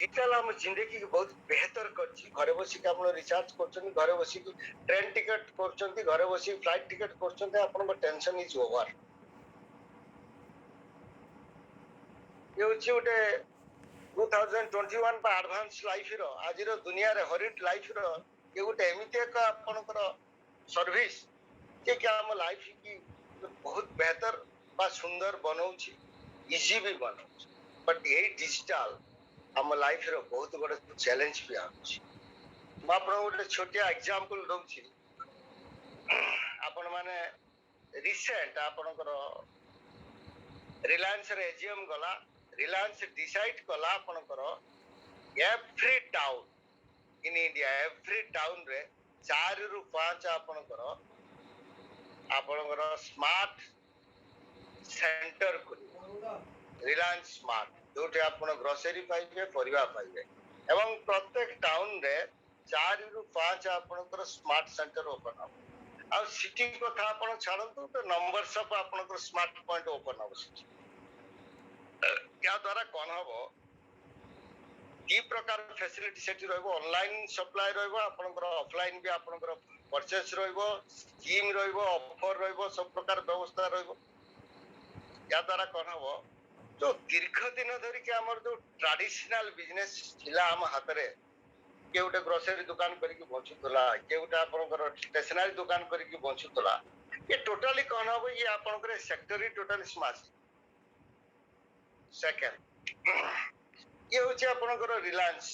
Digital हम जिंदगी को बहुत बेहतर करछि घरे बसी के आपण रिचार्ज करछन घरे बसी के ट्रेन टिकट करछन घरे बसी फ्लाइट टिकट करछन आपण टेंशन इज ओवर ये होछि उटे 2021 पर एडवांस लाइफ रो आज रो दुनिया रे हरिट लाइफ रो ये गोटे एमिते एक आपनकर सर्विस जे कि हम लाइफ की बहुत बेहतर बा सुंदर बनाउछि इजी भी बनाउछि बट ये डिजिटल हम लाइफ रो बहुत बड़ चैलेंज भी आछि म आपन गोटे छोटिया एग्जांपल दउछि आपण माने रिसेंट आपनकर रिलायंस रे एजीएम गला रिलायंस डिसाइड कला आपनकर every town in India every town रे 4 रु 5 आपनकर smart centre Reliance smart Jote आपण ग्रोसरी पाइबे परिवा पाइबे एवं प्रत्येक टाउन रे 4 रु 5 आपनकर स्मार्ट सेंटर ओपन हो आ सिटी कथा आपण छाड़ंतु तो नंबर्स ऑफ आपनकर स्मार्ट पॉइंट ओपन हो क्या द्वारा कौन हबो की प्रकार फैसिलिटी सेठी रहबो ऑनलाइन सप्लाई रहबो आपनकर ऑफलाइन भी आपनकर परचेस रहबो स्कीम रहबो ऑफर रहबो सब प्रकार व्यवस्था रहबो क्या द्वारा कौन हबो जो दीर्घ दिन धरि के हमर जो ट्रेडिशनल बिजनेस छिला हम हाथ रे के उटे ग्रोसरी दुकान करी के बंचुतला के उटे आपनकर स्टेशनरी दुकान करी के बंचुतला ये टोटली कौन हबो ये आपनकर सेक्टर ही टोटली स्मार्ट सेकंड ये होची आपनकर रिलायंस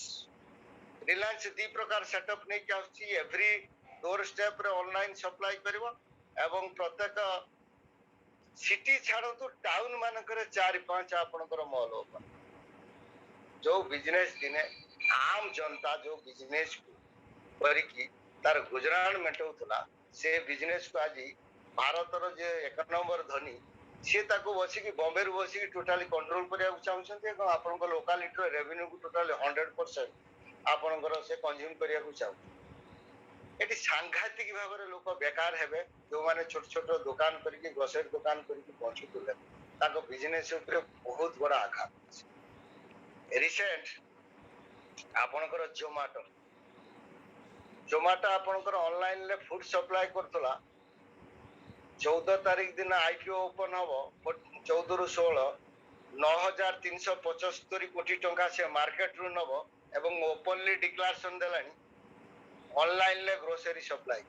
रिलायंस दी प्रकार सेटअप नै के आछि एवरी डोर स्टेप रे ऑनलाइन सप्लाई करबो एवं प्रत्येक सिटी छाड़ो तो टाउन मानकर 4-5 आपनकर मॉल ओपन जो बिजनेस दिने आम जनता जो बिजनेस को करिकी तार गुजरान मेटौतला से बिजनेस को आज भारत रो जे एक नंबर धनी से ताको बसी की बॉम्बे रो बसी की टोटली कंट्रोल करिया चाहछन्ते को आपनकर लोकालिटी रेवेन्यू को टोटली 100% आपनकर से कंज्यूम करिया चाहू एटी सांघातिक भाव रे लोक बेकार हेबे जो माने छोट छोट दुकान करके ग्रोसरी दुकान करके पहुंचुतले ताको बिजनेस ऊपर बहुत बड़ा आघात रिसेंट आपनकर जोमाटो आपनकर ऑनलाइन ले फूड सप्लाई करतला 14 तारीख दिन आईपीओ ओपन हबो 14 रु 16 9375 कोटी टंका से मार्केट रु नबो एवं ओपनली डिक्लेरेशन देलानी ऑनलाइन ले ग्रोसरी सप्लाई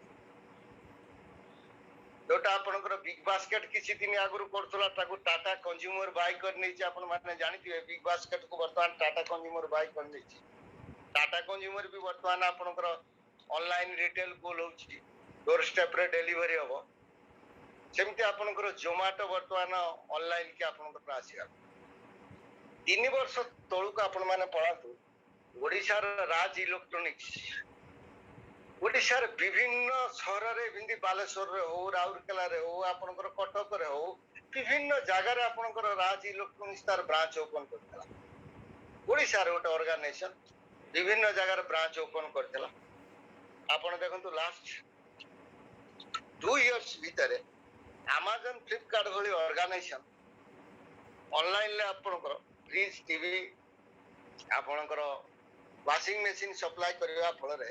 जोटा आपनकर बिग बास्केट किछि दिन आगुरु करतला ताकू टाटा कंज्यूमर बाय कर नै छै आपन माने जानिथिबे बिग बास्केट को वर्तमान टाटा कंज्यूमर बाय कर नै छै टाटा कंज्यूमर भी वर्तमान आपनकर ऑनलाइन रिटेल को होछि डोर स्टेप रे डिलीवरी हबो सेमते आपनकर जोमाटो वर्तमान ऑनलाइन के आपनकर आसीया 3 वर्ष तळुक आपन माने पळातु ओडिसा राज इलेक्ट्रॉनिक्स ओडिशा विभिन्न सहर रे बिंदी बालेश्वर रे हो राउरकेला रे हो आपनकर कटक रे हो विभिन्न जगह रे आपनकर राज इलेक्ट्रॉनिक्स तार ब्रांच ओपन करथला ओडिशा रे ओटे ऑर्गेनाइजेशन विभिन्न जगह रे ब्रांच ओपन करथला आपन देखंतु लास्ट 2 इयर्स भीतर Amazon फ्लिपकार्ट भली ऑर्गेनाइजेशन ऑनलाइन ले आपनकर फ्रिज टीवी आपनकर वाशिंग मशीन सप्लाई करबा फल रे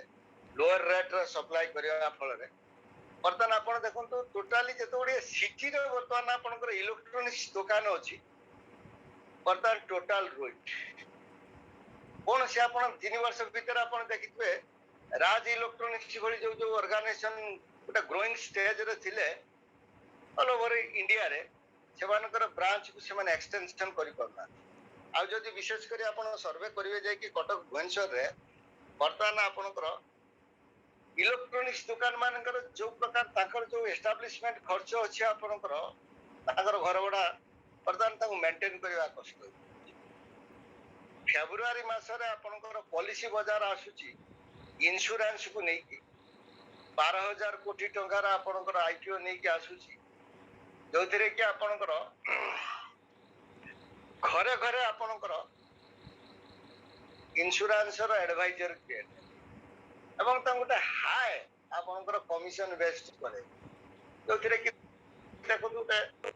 लोअर रेट रे सप्लाई करबा फल रे वर्तमान आपण देखंतु टोटली जतोडी सिटी रे वर्तमान आपनकर इलेक्ट्रॉनिक्स दुकान अछि वर्तमान टोटल रोइट कोन से आपण 3 वर्ष भीतर आपण देखिबे राज इलेक्ट्रॉनिक्स भली जो जो ऑर्गेनाइजेशन गोटे ग्रोइंग स्टेज रे थिले ऑल ओवर इंडिया रे सेमानकर ब्रांच को सेमान एक्सटेंशन करि परना आ जदि विशेष करी आपण सर्वे करिवे जाय कि कटक भुवनेश्वर रे वर्तमान आपनकर इलेक्ट्रॉनिक्स दुकान मानकर जो प्रकार ताकर जो एस्टैब्लिशमेंट खर्च अछि आपनकर ताकर घर बडा वर्तमान ताको मेंटेन करबा कष्ट फेब्रुआरी मास रे आपनकर पॉलिसी बाजार आसुची इंश्योरेंस को नै कि 12000 कोटी टंका रा आपनकर आईपीओ नै कि आसुची जोथिरे कि आपनकर घरे घरे आपनकर इंश्योरेंस रो एडवाइजर क्रिएट एवं ता गोटे हाई आपनकर कमिशन बेस्ड करे जोथिरे कि देखो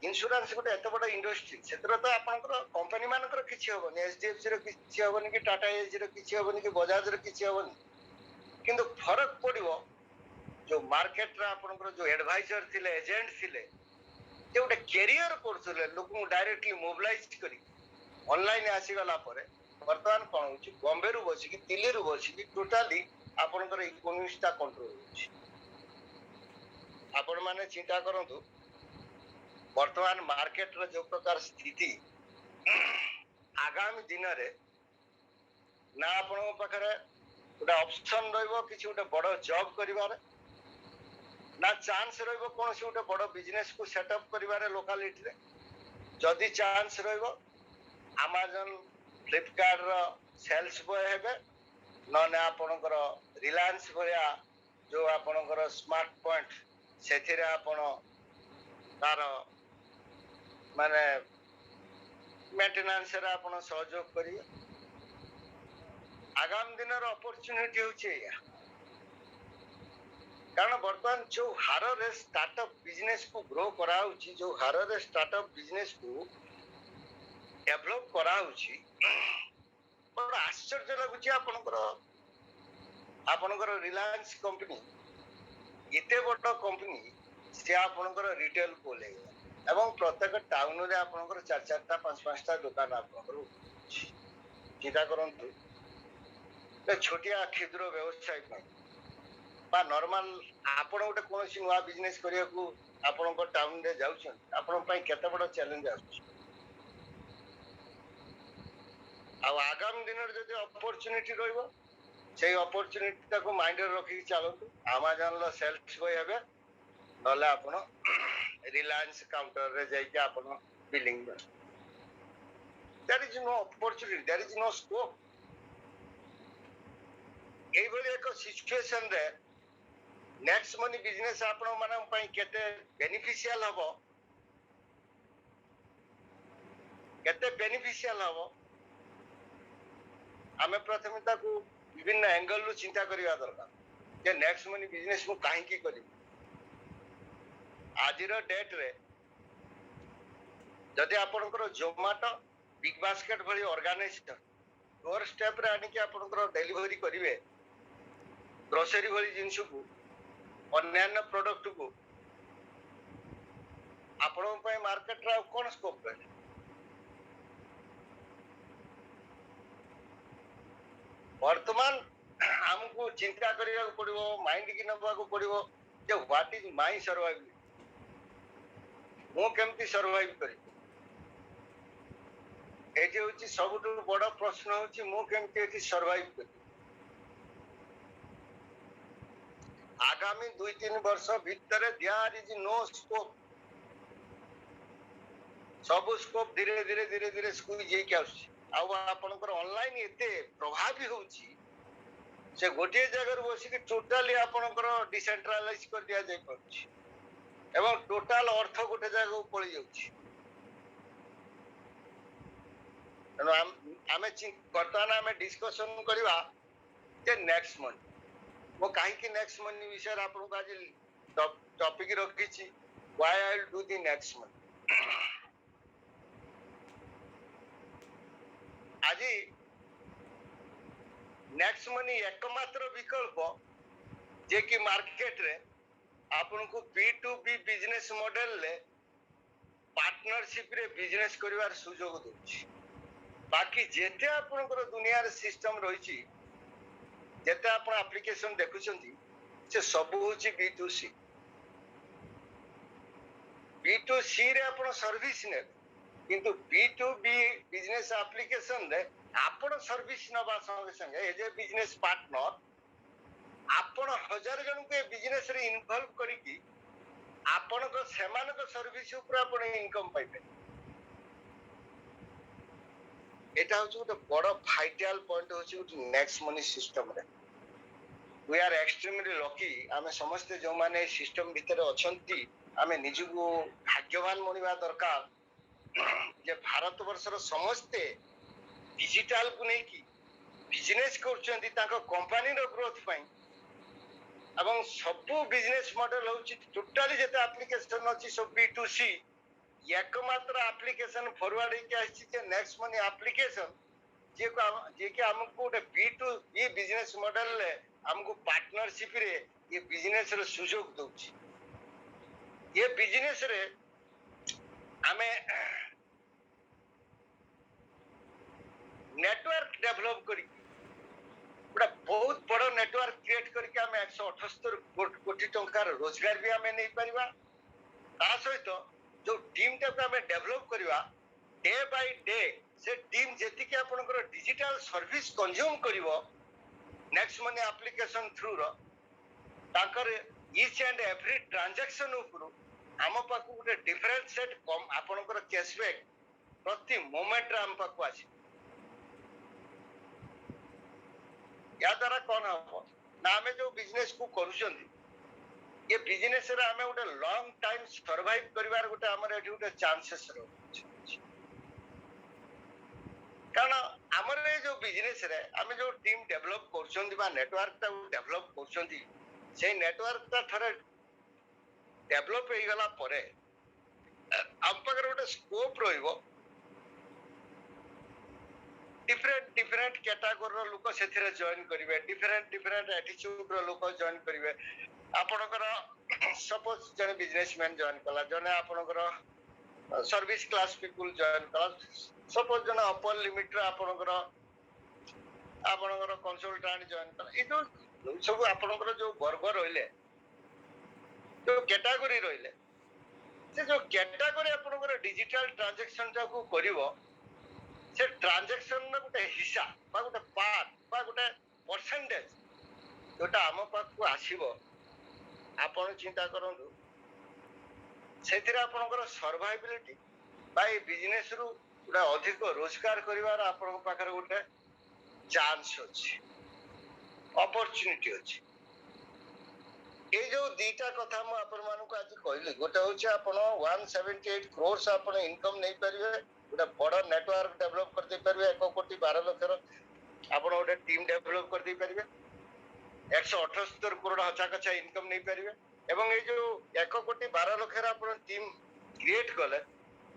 इन्शुरांस गोटे एत बड़ इंडस्ट्री से तो आपंकर कंपनी मानकर किसी हेनी एचडीएफसी किसी हेनी कि टाटा एजी किसी हेनी कि बजाज किसी हेनी किंतु फरक पड़ो जो मार्केट आपंकर जो एडवाइजर थिले एजेंट थिले जे गोटे कैरियर करथुले लोक डायरेक्टली मोबिलाइज करी ऑनलाइन आसीगला परे वर्तमान कौन हो बॉम्बे रु बसिकी दिल्ली रु बसिकी टोटाली आपनकर इकोनॉमिक्सटा कंट्रोल होछि आपण माने चिंता करंतु वर्तमान मार्केट रो जो प्रकार स्थिति आगामी दिन रे ना आपण पाखरे गोटे ऑप्शन रहइबो किछि गोटे बड़ जॉब करिवारे ना चांस रहइबो कोनसी गोटे बड़ बिजनेस को सेटअप करिवारे लोकालिटी रे जदि चांस रहइबो Amazon फ्लिपकार्ट रो सेल्स बॉय हेबे नने आपनकर रिलायंस भलिया जो आपनकर स्मार्ट पॉइंट सेथिरे आपण तार माने मेंटेनेंस रे आपण सहयोग करिए आगामी दिन रो अपॉर्चुनिटी होछि कारण वर्तमान जो हार रे स्टार्टअप बिजनेस को ग्रो कराउछि जो हार रे स्टार्टअप बिजनेस को डेवलप कराउछि बड़ आश्चर्य लगुछि आपनकर रिलायंस कंपनी एते बड़ कंपनी से आपनकर रिटेल को ले एवं प्रत्येक टाउन रे आपनकर 4-4टा 5-5टा दुकान आपनकर चिंता करंतु छोटिया क्षुद्र व्यवसाय बा नॉर्मल आपण गोटे कोनसी नुआ बिजनेस करिया को आपनकर टाउन रे जाउछन आपण पई केते बड़ चैलेंज आछी आगामी दिन जब अपॉर्चुनिटी रहिबो से अपॉर्चुनिटी को माइंड रे रखी चलतु Amazon लो सेल्स बॉय हेबे नले आपण रिलायंस काउंटर रे जाई के आपण billing there is no opportunity there is no scope एई भली एक सिचुएशन रे नेक्स्ट मनी बिजनेस आपण माने पई केते बेनिफिशियल हबो आमे प्रथमता को विभिन्न एंगल रु चिंता करिया दरकार जे नेक्स्ट मनी बिजनेस मु काहे की करी आजिर डेट रे जदि आपनकर जोमाटो बिग बास्केट भली ऑर्गेनाइजेशन डोर स्टेप रे आनी कि आपनकर डिलीवरी करिवे ग्रोसरी भली जिंस को अन्य प्रोडक्ट को आपण पई मार्केट रा कोन स्कोप है वर्तमान हमको चिंता करिया पड़िबो माइंड की नबा को पड़िबो जे व्हाट इज माय सर्वाइवल मो केमती सर्वाइव करी एजे होची सबटु बड़ प्रश्न होची मो केमती एठी सर्वाइव करी आगामी 2-3 वर्ष भीतर देयर इज नो स्कोप सब स्कोप धीरे धीरे स्क्वीज हे के आसी आपनकर ऑनलाइन एते प्रभावी होची से गोटे जगह बसी कि टोटली आपनकर डिसेंट्रलाइज कर दिया जाय पड़छ एवं टोटल अर्थ गोटे जगह पड़ी जाउची तनो आमे वर्तमान आमे डिस्कशन करबा जे नेक्स्ट मंथ वो काहे कि नेक्स्ट मंथ विषय आपन को आज टॉपिक रखी छी why I will do the next month आज नेक्स्ट मनी एकमात्र विकल्प जे कि मार्केट रे आपन को B2B बिजनेस मॉडल ले पार्टनरशिप रे बिजनेस करिवार सुयोग दोछि बाकी जेते आपन को दुनिया रे सिस्टम रहिछि जेते आपन एप्लीकेशन देखुछंती से सब होछि B2C रे आपन सर्विस ने किंतु B2B बिजनेस एप्लीकेशन रे आपण सर्विस नबा संगे संगे एज ए बिजनेस पार्टनर आपण 1000 जन के बिजनेस रे इन्वॉल्व करी की आपण को सेमान को सर्विस ऊपर आपण इनकम पाइबे एटा होछ गोटे बड़ वाइटल पॉइंट होछ नेक्स्ट मनी सिस्टम रे वी आर एक्सट्रीमली लकी आमे समस्त जो माने सिस्टम भीतर अछंती आमे निजु भाग्यवान मनिबा दरकार जे भारत वर्षर समस्ते डिजिटल को नहीं की बिजनेस करछंती ताको कंपनी रो ग्रोथ पई ଏବଂ ସବୁ ବିଜନେସ୍ ମଡେଲ ହେଉଛି ଟୋଟାଲି ଯେତେ ଆପ୍ଲିକେସନ ଅଛି ସବୁ B2C एकमात्र आप्लिकेशन फॉरवर्ड ହେଇକି ଆସିଛି ଯେ ନେକ୍ସଟ ମନି ଆପ୍ଲିକେସନ ଯିଏକି ଆମକୁ ଗୋଟେ B2B ବିଜନେସ୍ ମଡେଲରେ ଆମକୁ ପାର୍ଟନରସିପରେ ଏ ବିଜନେସର ସୁଯୋଗ ଦଉଛି। ଏ ବିଜନେସରେ ଆମେ ନେଟୱାର୍କ ଡେଭଲପ କରିକି ଗୋଟେ ବହୁତ ବଡ଼ ନେଟୱାର୍କ କ୍ରିଏଟ କରିକି ଆମେ 178 କୋଟି ଟଙ୍କାର ରୋଜଗାର ବି ଆମେ ନେଇପାରିବା। ତା ସହିତ जो टीम टाको हमें डेवलप करवा डे बाय डे से टीम जेतिके आपनकर डिजिटल सर्विस कंज्यूम करिवो नेक्स्ट मनी एप्लीकेशन थ्रू रो ताकर ईच एंड एवरी ट्रांजैक्शन ऊपर हम पाकु गोटे डिफरेंट सेट कम आपनकर कैशबैक प्रति मोमेंट रे हम पाकु आछि। या द्वारा कोन हो ना हमें जो बिजनेस को करूछंती ये बिजनेस रे हमें गोटे लॉन्ग टाइम सर्वाइव करिवार गोटे हमर एठी गोटे चांसेस रहउछि। कारण हमर ए जो बिजनेस रे हमें जो टीम डेवलप करछंती बा नेटवर्क ता डेवलप करछंती से नेटवर्क ता थरे डेवलप हे गला परे हम पकर गोटे स्कोप रहिबो डिफरेंट कैटेगरी रो लोक सेथिरे जॉइन करिवे डिफरेंट एटीट्यूड रो लोक जॉइन करिवे। आपनकर सपोज जने बिजनेसमैन जॉइन कला जने आपनकर सर्विस क्लास पीपल जॉइन कला सपोज जने अपर लिमिट रे आपनकर कंसल्टेंट जॉइन कला ए जो सब आपनकर जो वर्ग रहिले जो कैटेगरी रहिले से जो कैटेगरी आपनकर डिजिटल ट्रांजैक्शन जाको करिवो से ट्रांजैक्शन न गोटे हिस्सा बा गोटे पार्ट बा गोटे परसेंटेज जोटा हम पाक को आसीबो आपण चिंता करंतु सेथिरे आपनकर सर्वाइबिलिटी बाय बिजनेस रु गोटे अधिक रोजगार करिवार आपण पाखर गोटे चांस अछि अपॉर्चुनिटी अछि। ए जो दीटा कथा म आपण मानको आज कहली गोटे होचे आपण 178 करोड़ आपण इनकम नै परिवे गोटे बड़ नेटवर्क डेवलप कर दे परिवे 1 कोटी 12 लाख रो आपण गोटे टीम डेवलप कर दे परिवे 178 करोड़ हचा कचा इनकम नहीं पारे एवं ये जो 1 कोटी 12 लाख रो टीम क्रिएट कले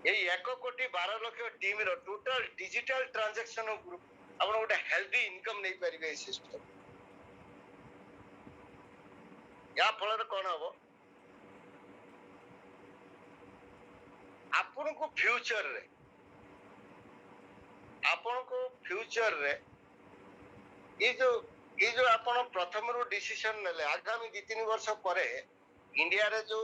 ये 1 कोटी 12 लाख टीम रो टोटल डिजिटल ट्रांजैक्शन ऊपर आपण गोटे हेल्दी इनकम नहीं पारे सिस्टम या फल कौन हम आपण को फ्यूचर रे ये जो आपण प्रथम रो डिसीजन नेले आगामी 2-3 वर्ष परे इंडिया रे जो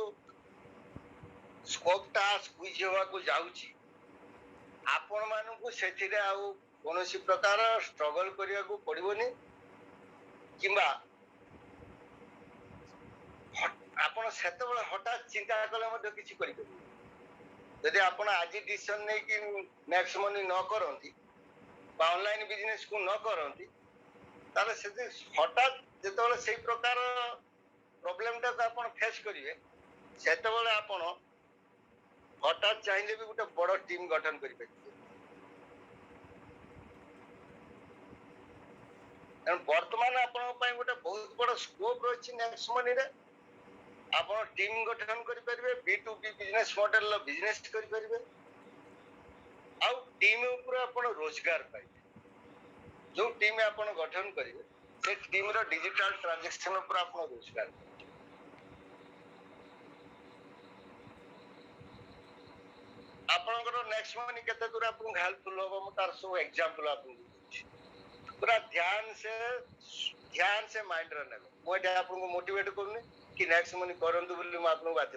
स्कोप टा स्क्वीज होवा को जाउची आपण मानु को सेथिरे आउ कोनोसी प्रकार स्ट्रगल करिया को पड़िबोनी किंबा आपण सेतबेले हठात चिंता कले मध्ये किछि करि परिबे यदि आपण आज डिसीजन नै कि नेक्स्ट मनी न करंती बा ऑनलाइन बिजनेस को न करंती ताले से हठात जेतबेले सेही प्रकार प्रॉब्लम टा आपण फेस करिवे सेतबेले आपण हठात चाहिले भी गोटे बड़ टीम गठन करि परिबे। वर्तमान आपण पय गोटे बहुत बड़ स्कोप रछि नेक्स्ट मनी रे आपण टीम गठन करि परिबे B2B बिजनेस मॉडल लो बिजनेस करि परिबे आ टीम ऊपर आपण रोजगार पाइबे जो टीम आपण गठन करिवे से टीम रो डिजिटल ट्रांजैक्शन ऊपर आपण रोजगार आपनकर नेक्स्ट मनी केते दूर आपन हेल्पफुल होबो म तार सो एग्जांपल आपन पूरा ध्यान से माइंड रे नेबे मोटे आपन को मोटिवेट करनी कि नेक्स्ट मनी करंतु बोली म आपन बात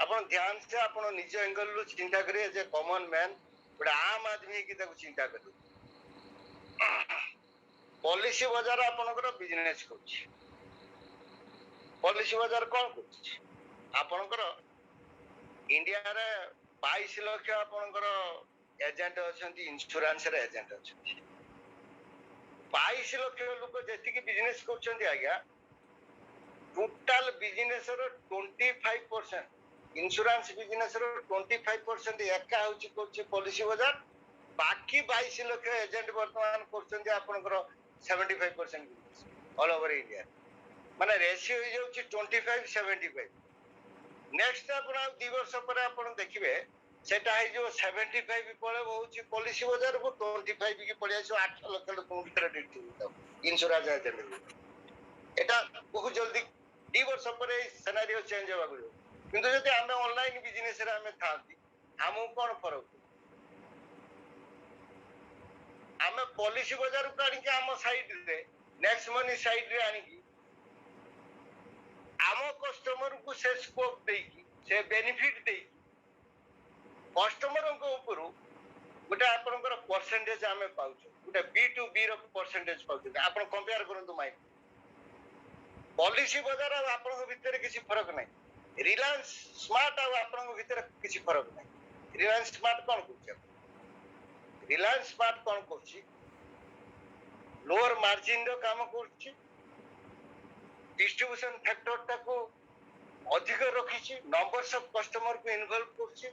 आपन ध्यान से आपन निज एंगल लो चिंता करिए जे कॉमन मैन बड़ा आम आदमी की ताको चिंता करू पॉलिसी बाजार आपनकर बिजनेस करछि पॉलिसी बाजार कोन करछि आपनकर इंडिया रे 22 लाख आपनकर एजेंट अछंती इंश्योरेंस रे एजेंट अछंती 22 लाख लोक जेति की बिजनेस करछंती आज्ञा टोटल बिजनेस रो 25% इंश्योरेंस बिजनेस रो 25% एका होची करछि पॉलिसी बाजार बाकी 22 लाख एजेंट वर्तमान करछंती आपनकर 75% ऑल ओवर इंडिया माने रेशियो हो जाउची 25-75। नेक्स्ट आपण 2 वर्ष पर आपण देखिबे सेटा है जो 75 पळे होउची पॉलिसी बाजार को 25 की पळे आछो 8 लाख लोक भीतर डिस्ट्रीब्यूट इंश्योरेंस एजेंट एटा बहुत जल्दी 2 वर्ष पर सिनेरियो चेंज होबा गयो किंतु जदि हमें ऑनलाइन बिजनेस रे हमें थांती हमहु कोन फरक हमें पॉलिसी बाजार को आनी के हम साइड रे नेक्स्ट मनी साइड रे आनी की आम कस्टमर को से स्कोप देकी से बेनिफिट देकी कस्टमर को ऊपर गोटे आपनकर परसेंटेज आमे पाउछु गोटे B2B रो परसेंटेज पाउछु आपन कंपेयर करंतु माइ पॉलिसी बाजार आ आपन भीतर किसी फरक नहीं रिलायंस स्मार्ट आ आपन भीतर किसी फरक नहीं रिलायंस स्मार्ट कोन करछ रिलायंस स्मार्ट कोन करछ लोअर मार्जिन रो काम करछ डिस्ट्रीब्यूशन फैक्टर टाको अधिक रखिछि नंबर्स ऑफ कस्टमर को इन्वॉल्व करछि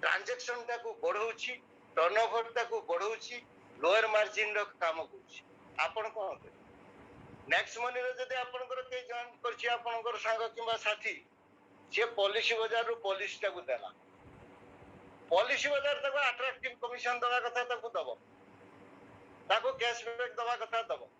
ट्रांजैक्शन टाको बढ़ौछि टर्नओवर टाको बढ़ौछि लोअर मार्जिन रो काम करछि आपन कोन कर नेक्स्ट मनी रो जदि आपनकर के जॉइन करछि आपनकर संग किबा साथी से पॉलिसी बाजार रो पॉलिसी टाको देला पॉलिसी बाजार ताको अट्रैक्टिव कमीशन दवा कथा ताको दबो ताको कैशबैक दवा कथा दबो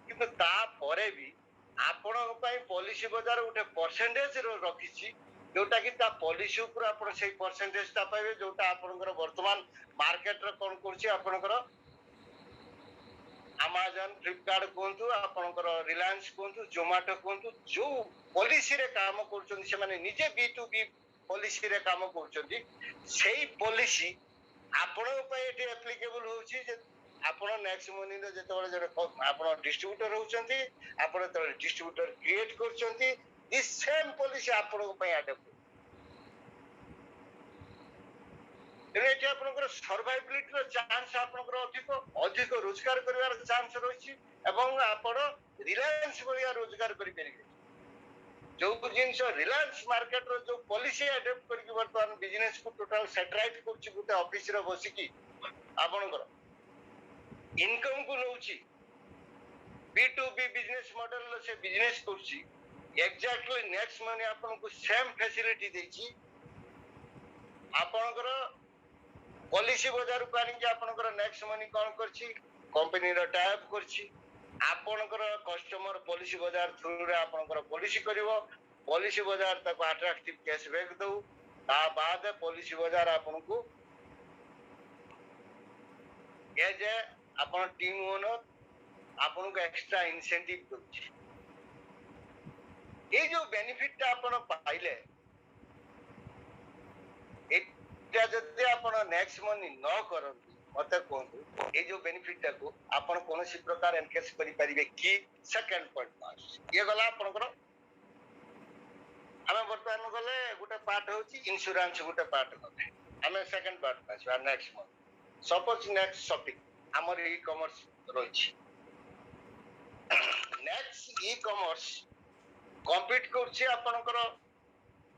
किंतु ता परे भी आपण पई पॉलिसी बाजार उठे परसेंटेज रो रखिछि जोटा कि ता पॉलिसी ऊपर आपण से परसेंटेज ता पाइबे जोटा आपनकर वर्तमान मार्केट रो कोन करछि आपनकर अमेज़न फ्लिपकार्ट कोंतु आपनकर रिलायंस कोंतु जोमाटो कोंतु जो पॉलिसी रे काम करछन से माने निजे B2B पॉलिसी रे काम करछन सेही पॉलिसी आपण पई एटी एप्लीकेबल होछि जे आपण नेक्स्ट मनी रे जेतबे जे आपण डिस्ट्रीब्यूटर होचंती आपण त डिस्ट्रीब्यूटर क्रिएट करचंती दिस सेम पॉलिसी आपण पई अडेप्ट एटी आपनकर सर्वाइबिलिटी रो चांस आपनकर अधिक अधिक रोजगार करिवार चांस रहिछि एवं आपण रिलायंस बलिया रोजगार करि परिबे जो जिंस रिलायंस मार्केट रो जो पॉलिसी अडेप्ट करके वर्तमान बिजनेस को टोटल सेटराइट करछि गुटे ऑफिस रे बसिकी आपनकर इनकम को नउछि B2B बिजनेस मॉडल से बिजनेस करछि एग्जैक्टली नेक्स्ट मनी आपन को सेम फैसिलिटी देछि आपनकर पॉलिसी बाजार को आनी के आपनकर नेक्स्ट मनी कोन करछि कंपनी रो टाइप करछि आपनकर कस्टमर पॉलिसी बाजार थ्रू रे आपनकर पॉलिसी करिवो पॉलिसी बाजार तक अट्रैक्टिव कैशबैक दउ ता बाद पॉलिसी बाजार आपन को ये जे अपन टीम ओनर आपन को एक्स्ट्रा इंसेंटिव दोछि ए जो बेनिफिट ता अपन पाइले एटा जदि अपन नेक्स्ट मनी न करंती मते कोंतु ए जो बेनिफिट ता को अपन कोनोसी प्रकार एनकेस करि परिबे कि सेकंड पॉइंट पास ये गला आपनकर हमें वर्तमान गले गुटे पार्ट होची इंश्योरेंस गुटे पार्ट गले हमें सेकंड पार्ट पास next month suppose next shopping हमर ई कॉमर्स रोची नेक्स्ट ई कॉमर्स कॉम्पीट करछि आपनकर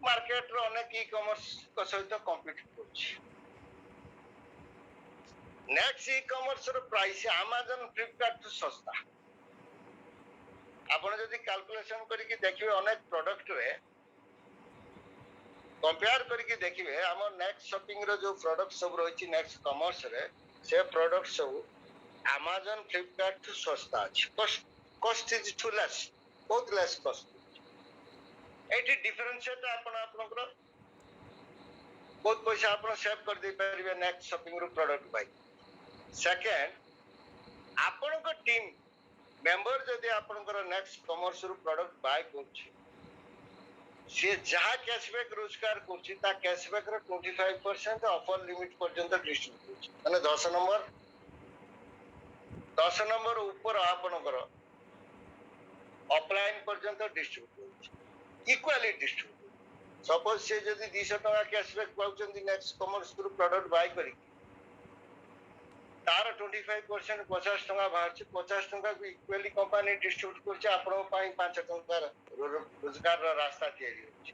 मार्केट रो अनेक ई कॉमर्स को सहित कॉम्पीट करछि नेक्स्ट ई कॉमर्स रो प्राइस अमेज़न फ्लिपकार्ट तो सस्ता आपण जदि कैलकुलेशन करिके देखिबे अनेक प्रोडक्ट रे कंपेयर करिके देखिबे हमर नेक्स्ट शॉपिंग रो जो प्रोडक्ट सब रहिछि नेक्स्ट कॉमर्स रे से प्रोडक्ट सब अमेज़न फ्लिपकार्ट तो सस्ता अछि कॉस्ट इज टू लेस बहुत लेस कॉस्ट एटी डिफरेंशिएट आपनकर बहुत पैसा आपण सेव कर दे परिबे नेक्स्ट शॉपिंग रो प्रोडक्ट बाय सेकंड आपनकर टीम मेंबर जदि आपनकर नेक्स्ट कॉमर्स रो प्रोडक्ट बाय करछि से जहा कैशबैक रोजगार करछि ता कैशबैक रो 25% ऑफर लिमिट पर्यंत डिस्ट्रीब्यूट करछि माने 10 नंबर ऊपर आपनकर ऑफलाइन पर्यंत डिस्ट्रीब्यूट करछि इक्वली डिस्ट्रीब्यूट सपोज से जदि 200 टका कैशबैक पाउचंदी नेक्स्ट कॉमर्स रो प्रोडक्ट बाय करी तार 25% 50 टका बाहर 50 टका को इक्वली कंपनी डिस्ट्रीब्यूट करछि आपन पई 5 टका रोजगार रा रास्ता तैयारी होछि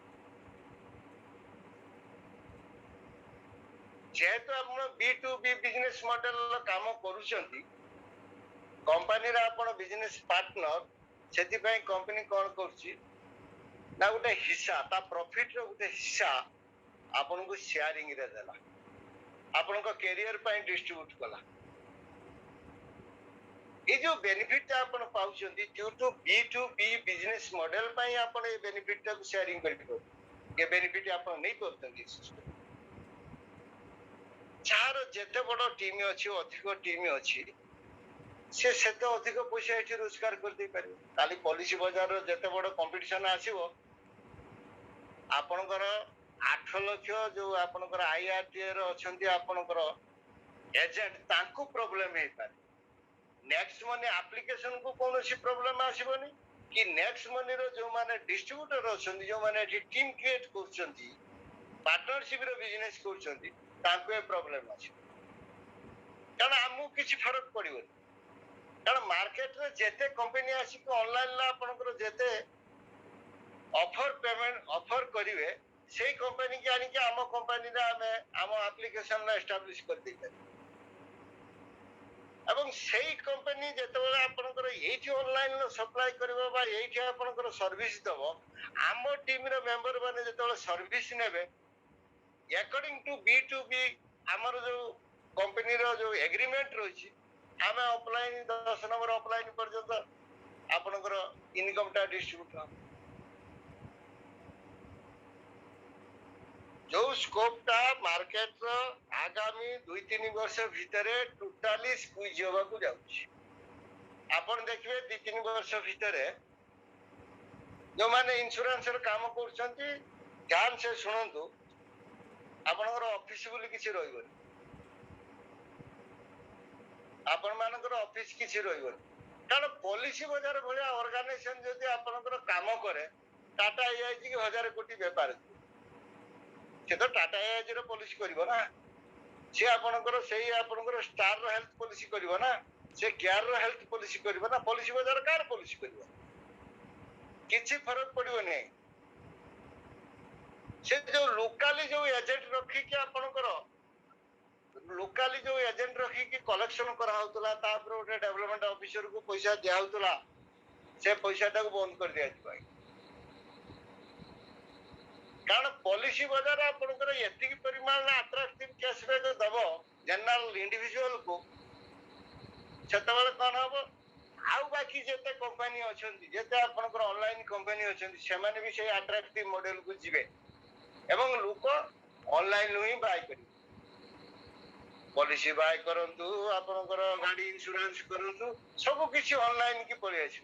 जेहेतु आपण B2B बिजनेस मॉडल काम करूछंती कंपनी रा आपण बिजनेस पार्टनर ସେଥିପାଇଁ କମ୍ପାନୀ କ'ଣ କରୁଛି ନା ଗୋଟେ ହିସ୍ସା ତା ପ୍ରଫିଟର ଗୋଟେ ହିସ୍ସା ଆପଣଙ୍କୁ ସେୟାରିଂରେ ଦେଲା, ଆପଣଙ୍କ କ୍ୟାରିୟର ପାଇଁ ଡିଷ୍ଟ୍ରିବ୍ୟୁଟ କଲା। ये जो बेनिफिट आपण पाउछंती due to B2B business model पई आपण ए बेनिफिट टा शेयरिंग करितो, ये बेनिफिट आपण नहीं करतंती सिस्टम। चार जेते बड़ टीम अछि, अधिक टीम अछि, से सेते अधिक पैसा एठी रोजगार कर दे पारे। काली पॉलिसी बाजार रो जेते बड़ कंपटीशन आसीबो, आपणकर 8 लाख जो आपणकर आईआरटीए रो अछंती आपणकर एजेंट तांको प्रॉब्लम हे पारे। नेक्स्ट मनी एप्लीकेशन को कौन सी प्रॉब्लम आसीबनी कि नेक्स्ट मनी रो जो माने डिस्ट्रीब्यूटर अछंती, जो माने एठी टीम क्रिएट करछंती, पार्टनरशिप रो बिजनेस करछंती, तांको ए प्रॉब्लम अछि। कारण हमहु किछि फरक पड़िबो, कारण मार्केट रे जेते कंपनी आसी को ऑनलाइन ला आपनकर जेते ऑफर पेमेंट ऑफर करिवे, सेही कंपनी के आनी के हम कंपनी रे हम एप्लीकेशन ला एस्टैब्लिश कर दै। এবং সেই কোম্পানি যেতବେଳେ ଆପଣଙ୍କର ଏଇଠି ଅନଲାଇନ ସପ୍ଲାଏ କରିବ ବା ଏଇଠି ଆପଣଙ୍କର ସର୍ଭିସ ଦବ, ଆମ ଟିମର ମେମ୍ବର ମାନେ ଯେତେବେଳେ ସର୍ଭିସ ନେବେ ଆକର୍ଡିଂ ଟୁ B2B ଆମର ଯୋଉ କମ୍ପାନୀର ଯୋଉ ଏଗ୍ରିମେଣ୍ଟ ରହିଛି, ଆମେ ଅଫଲାଇନ 10 ନମ୍ବର ଅଫଲାଇନ ପର୍ଯ୍ୟନ୍ତ ଆପଣଙ୍କର ଇନକମ ଟା ଡିଷ୍ଟ୍ରିବ୍ୟୁଟ ହବ। जो स्कोप टा मार्केट रो आगामी 2-3 वर्ष भितरे टोटाली स्क्वीज होबा को जाउछि। आपण देखिबे 2-3 वर्ष भितरे जो माने इंश्योरेंस रो काम करछंती, ध्यान से सुनंतु, आपनकर ऑफिस बोली किछि रहइबो, आपण मानकर ऑफिस किछि रहइबो। कारण पॉलिसी बाजार भलिया ऑर्गेनाइजेशन जदि आपनकर काम करे, टाटा एआईजी के 1000 कोटी व्यापार, से तो टाटा एआईजी रो पॉलिसी करिवो ना, से आपनकर सेही आपनकर स्टार रो हेल्थ पॉलिसी करिवो ना, से केयर रो हेल्थ पॉलिसी करिवो ना, पॉलिसी बाजार कार पॉलिसी करिवो, किछि फरक पड़िबो नै। से जो लोकली जो एजेंट रखी के आपनकर लोकली जो एजेंट रखी के कलेक्शन करा होतला, तापर ओटे डेवलपमेंट ऑफिसर को पैसा दिया होतला, से पैसा टा को बंद कर दिया भाई। कारण पॉलिसी बाजार आपनकर एतिक परिमाण अट्रैक्टिव कैशबैक दबो जनरल इंडिविजुअल को, सेतबेले कोन हबो, आउ बाकी जेते कंपनी अछंती, जेते आपनकर ऑनलाइन कंपनी अछंती, से माने भी से अट्रैक्टिव मॉडल को जिवे एवं लोक ऑनलाइन ही बाय करी, पॉलिसी बाय करंतु, आपनकर गाड़ी इंश्योरेंस करंतु, सब किछि ऑनलाइन की पळि आछि।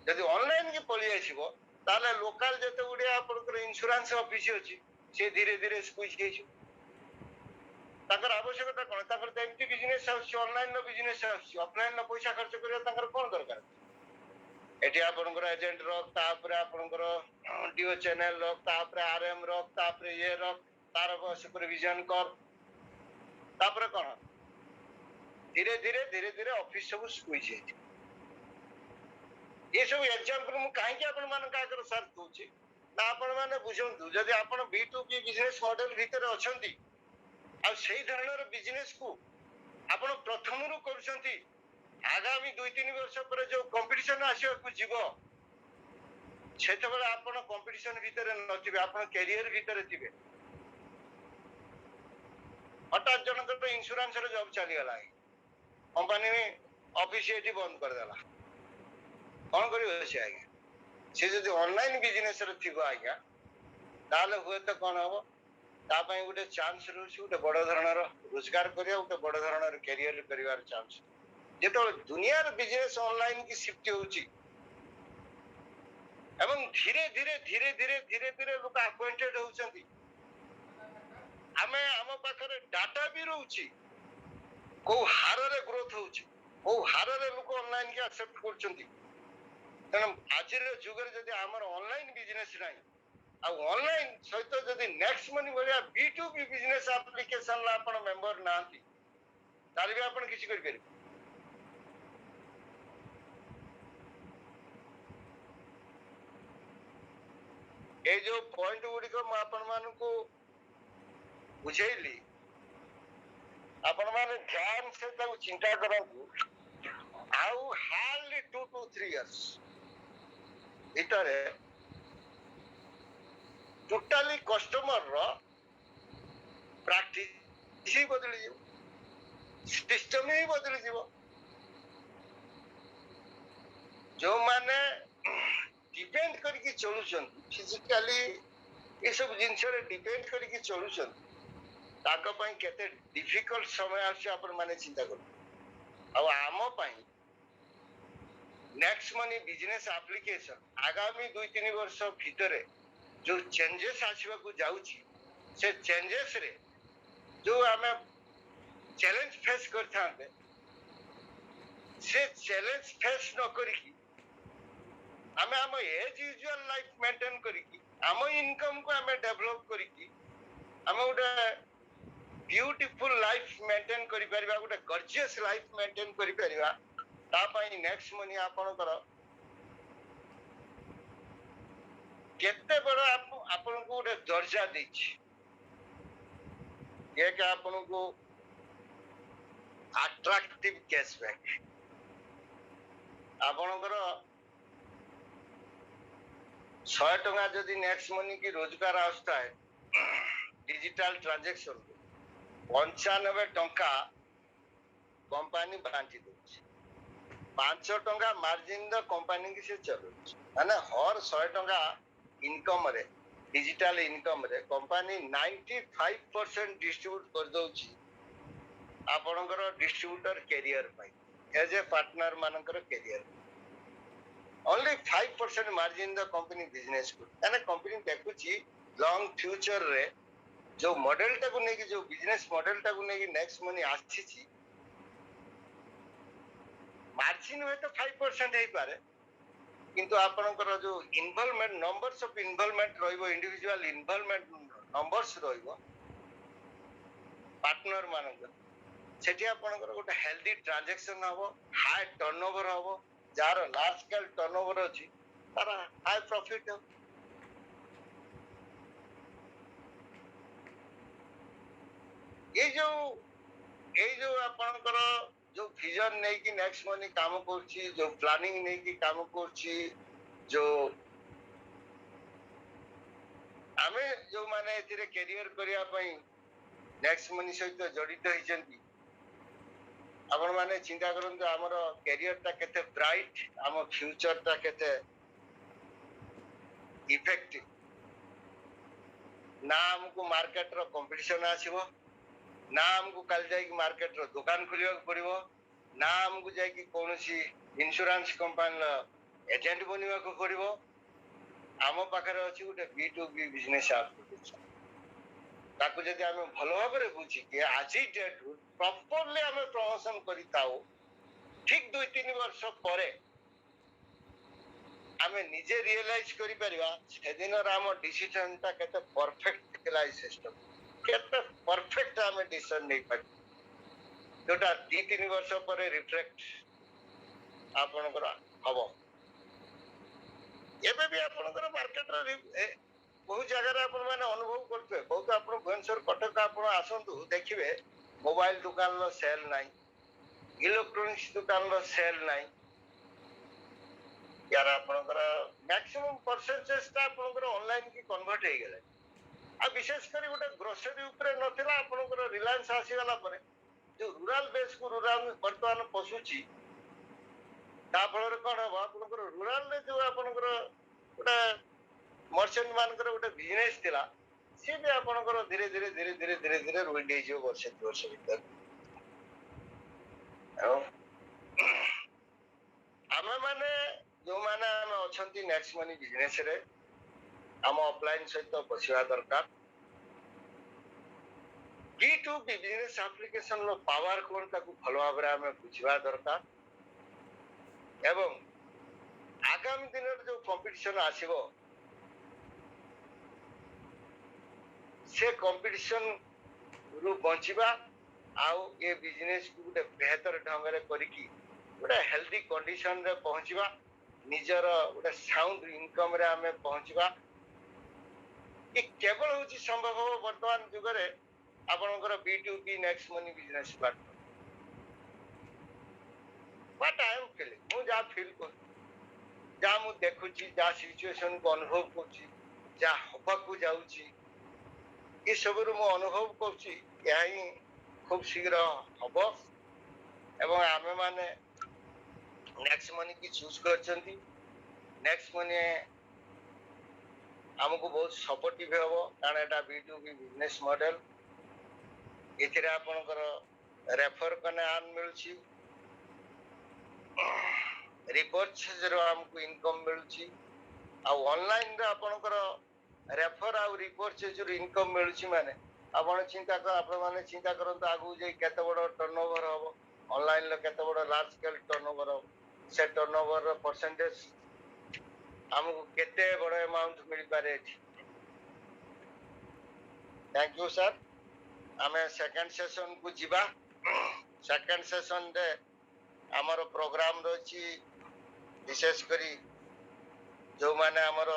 यदि ऑनलाइन की पळि आछिबो, ताले लोकल जेते उडे आपनकर इंश्योरेंस ऑफिस अछि, से धीरे धीरे स्क्वीज हेछि। ताकर आवश्यकता कोन, ताकर एमटी बिजनेस आछि, ऑनलाइन नो बिजनेस आछि, ऑफलाइन नो पैसा खर्च करिया ताकर कोन दरकार। एठी आपनकर एजेंट रो, तापर आपनकर डिओ चैनल रो, तापर आरएम रो, तापर ये रो, तार सुपरविजन कर, तापर कोन धीरे धीरे ऑफिस सब स्क्वीज हेछि। ये सब एग्जांपल मु काहे के आपन मान का कर सर दोछि ना, आपन माने बुझंतु, जदि आपन B2B बिजनेस मॉडल भीतर अछंती आ सेही धरणर बिजनेस को आपन प्रथमरु करछंती, आगामी 2-3 वर्ष पर जो कंपटीशन आसीबो को जीवो, सेतबेले आपन कंपटीशन भीतर नथिबे, आपन कैरियर भीतर थिबे। हठात जनकर इंश्योरेंस रे जॉब चली गला, कंपनी ऑफिस एठी बंद कर देला, कोन करियो से आगे। से जदि ऑनलाइन बिजनेस रे थिबो आज्ञा, ताले हुए तो कोन हबो, ता पई गुटे चांस रहउछि, गुटे बड़ धरणर रोजगार करिया, गुटे बड़ धरणर कैरियर करिवार चांस। जेतो दुनिया रे बिजनेस ऑनलाइन की शिफ्ट होउछि एवं धीरे लोक अपॉइंटेड होउछंती, हमें हम पाखरे डाटा भी रहउछि, को हार रे ग्रोथ होउछि, को हार रे लोक ऑनलाइन के एक्सेप्ट करछंती। तेणु आज जुगर जदि आमर ऑनलाइन बिजनेस नहीं, आ ऑनलाइन सहित जदि नेक्स्ट मनी भलिया B2B बिजनेस एप्लीकेशन ला आपण मेंबर नांती, ताले भी आपण किछि करि परिबे। ए जो पॉइंट गुडी को आपण मानकू बुझेइली, आपण माने ध्यान से ताऊ चिंता करंतु, आउ हार्डली 2 to 3 years ଭିତରେ ଟୋଟାଲି କଷ୍ଟମର ପ୍ରାକ୍ଟିସ ହିଁ ବଦଳିଯିବ, ସିଷ୍ଟମ ହିଁ ବଦଳିଯିବ। ଯୋଉମାନେ ଡିପେଣ୍ଡ କରିକି ଚଳୁଛନ୍ତି ଫିଜିକାଲି ଏସବୁ ଜିନିଷରେ ଡିପେଣ୍ଡ କରିକି ଚଳୁଛନ୍ତି, ତାଙ୍କ ପାଇଁ କେତେ ଡିଫିକଲ୍ଟ ସମୟ ଆସୁଛି ଆପଣ ମାନେ ଚିନ୍ତା କରନ୍ତୁ। ଆଉ ଆମ ପାଇଁ ନେକ୍ସଟ ମନି ବିଜନେସ ଆପ୍ଲିକେସନ ଆଗାମୀ 2-3 ବର୍ଷ ଭିତରେ ଯୋଉ ଚେଞ୍ଜେସ ଆସିବାକୁ ଯାଉଛି, ସେ ଚେଞ୍ଜେସ ରେ ଯୋଉ ଆମେ ଚ୍ୟାଲେଞ୍ଜ ଫେସ୍ କରିଥାନ୍ତେ, ସେ ଚ୍ୟାଲେଞ୍ଜ ଫେସ୍ ନ କରିକି ଆମେ ଆମ ଏଜ ୟୁଜୁଆଲ ଲାଇଫ ମେଣ୍ଟେନ କରିକି ଆମ ଇନକମ କୁ ଆମେ ଡେଭଲପ କରିକି ଆମେ ଗୋଟେ ବ୍ୟୁଟିଫୁଲ ଲାଇଫ ମେଣ୍ଟେନ କରିପାରିବା, ଗୋଟେ ଗର୍ଜିୟସ୍ ଲାଇଫ ମେଣ୍ଟେନ କରିପାରିବା। ତା ପାଇଁ ନେକ୍ସଟ ମନି ଆପଣଙ୍କର କେତେ ବଡ ଆପଣଙ୍କୁ ଗୋଟେ ଦର୍ଜା ଦେଇଛି। ଏକ ଆପଣଙ୍କୁ ଆଟ୍ରାକ୍ଟିଭ କ୍ୟାଶବ୍ୟାକ୍, ଆପଣଙ୍କର 100 ଟଙ୍କା ଯଦି ନେକ୍ସଟ ମନି କି ରୋଜଗାର ଆସୁଥାଏ डिजिटल ट्रांजैक्शन 95 टंका कंपनी बांटी दଉଛି, 5 टंका मार्जिन द कंपनी की से चलुଛି, माने हर 100 टंका इनकम रे डिजिटल इनकम रे कंपनी 95% डिस्ट्रीब्यूट कर दଉଛି आपनकर डिस्ट्रीब्यूटर कैरियर पाई एज ए पार्टनर मानकर career. Only 5% margin the company business को, यानी कंपनी देखुची लॉन्ग फ्यूचर रे जो मॉडल टाकू नेकी जो बिजनेस मॉडल टाकू नेकी नेक्स्ट मनी आछिची, मार्जिन हुए तो 5% है पारे, किंतु आपनकर जो इन्वॉल्वमेंट नंबर्स ऑफ इन्वॉल्वमेंट रहइबो, इंडिविजुअल इन्वॉल्वमेंट नंबर्स रहइबो पार्टनर मानकर, सेठी आपनकर गोटे हेल्दी ट्रांजैक्शन हबो, हाई टर्नओवर हबो, जार लार्ज स्केल टर्नओवर अछि तारा हाई प्रॉफिट हो। ये जो आपनकर जो विजन नहीं कि नेक्स्ट मनी काम करछि, जो प्लानिंग नहीं कि काम करछि, जो आमे जो माने एथिरे कैरियर करिया पई नेक्स्ट मनी सहित जड़ित होइछन्ती, आपण माने चिंता करंतु हमर कैरियर ता केते ब्राइट, हम फ्यूचर ता केते इफेक्टिव। ना हमको मार्केट रो कंपटीशन आसीबो, ना हमको कल जाई मार्केट रो दुकान खोलिया पड़िबो, ना हमको जाई कि कोनोसी इंश्योरेंस कंपनी रो एजेंट बनिवा को पड़िबो। आम पाखरे अछि गोटे B2B बिजनेस एप्लीकेशन, ताकू जदि आमे भलो भाबरे बुझी कि आजि डेट प्रॉपर्ली आमे प्रमोशन करिताओ, ठीक 2-3 वर्ष परे आमे निजे रियलाइज करि परिबा से दिन राम डिसीजन ता केते परफेक्ट थिला इ सिस्टम, केते परफेक्ट आमे डिसीजन नै पाइ, जोटा 2-3 वर्ष परे रिफ्लेक्ट आपनकर हबो। एबे भी आपनकर मार्केट रे बहुत जगह रे आपन माने अनुभव करते, बहुत आपन भुवनेश्वर कटक आपन आसंतु देखिबे मोबाइल दुकान रो सेल नाही, इलेक्ट्रॉनिक्स दुकान रो सेल नाही, यार आपनकर मैक्सिमम परसेंटेज ता आपनकर ऑनलाइन की कन्वर्ट हे गेले। आ विशेष करी गोटे ग्रोसरी ऊपर नथिला आपनकर रिलायंस आसी गला परे जो रूरल बेस को रूरल वर्तमान पसुची, ता फल रे कोन हबो आपनकर रूरल रे जो आपनकर गोटे मर्चेंट मानकर गोटे बिजनेस थिला, से भी आपनकर धीरे धीरे रुइन दे जो वर्ष 2 वर्ष भीतर। आमे माने जो माने हम अछंती नेक्स्ट मनी बिजनेस रे हम ऑफलाइन सहित बसिवा दरकार। B2B बिजनेस एप्लीकेशन लो पावर कोन ताकू भलो भाबरे हम बुझिवा दरकार, एवं आगामी दिन जो कंपटीशन आसीबो से कंपटीशन रु बचिबा आउ ये बिजनेस को गोटे बेहतर ढंग रे करिकी गोटे हेल्दी कंडीशन रे पहुंचीबा, निजर गोटे साउंड इनकम रे हमें पहुंचीबा, कि केवल होची संभव हो वर्तमान युग रे आपनकर B2B next money business platform. What I am feeling, मु जा फील कर जहाँ मु देखुची जहाँ सिचुएशन को अनुभव करुची जहाँ हबाकू जाऊची ये सब मु अनुभव करुची यही खूब शीघ्र हब एवं आमे माने नेक्स्ट मनी की चूज करछंती नेक्स्ट मनी हमको बहुत सपोर्टिव हबो कारण एटा B2B बिजनेस मॉडल एथिरे आपनकर रेफर कने आन मिलुची रिपर्चेज रो हमको इनकम मिलुची आ ऑनलाइन रे आपनकर रेफर आ रिपर्चेज रो इनकम मिलुची माने आपण चिंता कर आपण माने चिंता करंत आगु जे केते बड़ टर्नओवर हबो ऑनलाइन लो केते बड़ लार्ज स्केल टर्नओवर हबो से टर्नओवर रो परसेंटेज हमको केते बड़ अमाउंट मिल पारे थैंक यू सर आमे सेकंड सेशन को जिबा सेकंड सेशन रे हमर प्रोग्राम रची विशेष करी जो माने हमर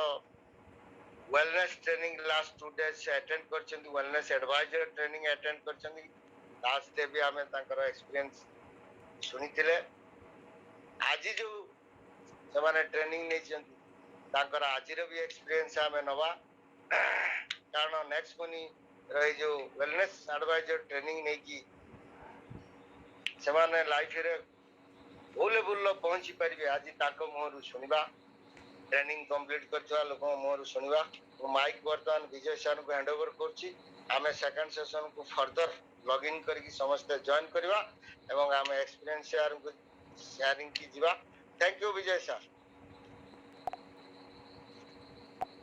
wellness training last 2 days attend करछंती वेलनेस एडवाइजर ट्रेनिंग अटेंड करछंती लास्ट डे भी हमें ताकर एक्सपीरियंस सुनिथिले आज जो समाने ट्रेनिंग नै छंती ताकर आजिर भी एक्सपीरियंस हमें नवा कारण नेक्स्ट मनी रही जो वेलनेस एडवाइजर ट्रेनिंग नै की समाने लाइफ रे ओ लेवल पहुंची परिबे आज ताको मोहरु सुनिबा ट्रेनिंग कंप्लीट करछा लोक मोहरु सुनिबा माइक वर्तमान विजय सर को हैंड ओवर करछि आमे सेकंड सेशन को फर्दर लॉगिन करके समस्त जॉइन करबा एवं आमे एक्सपीरियंस शेयरिंग की जीवा थैंक यू विजय सर।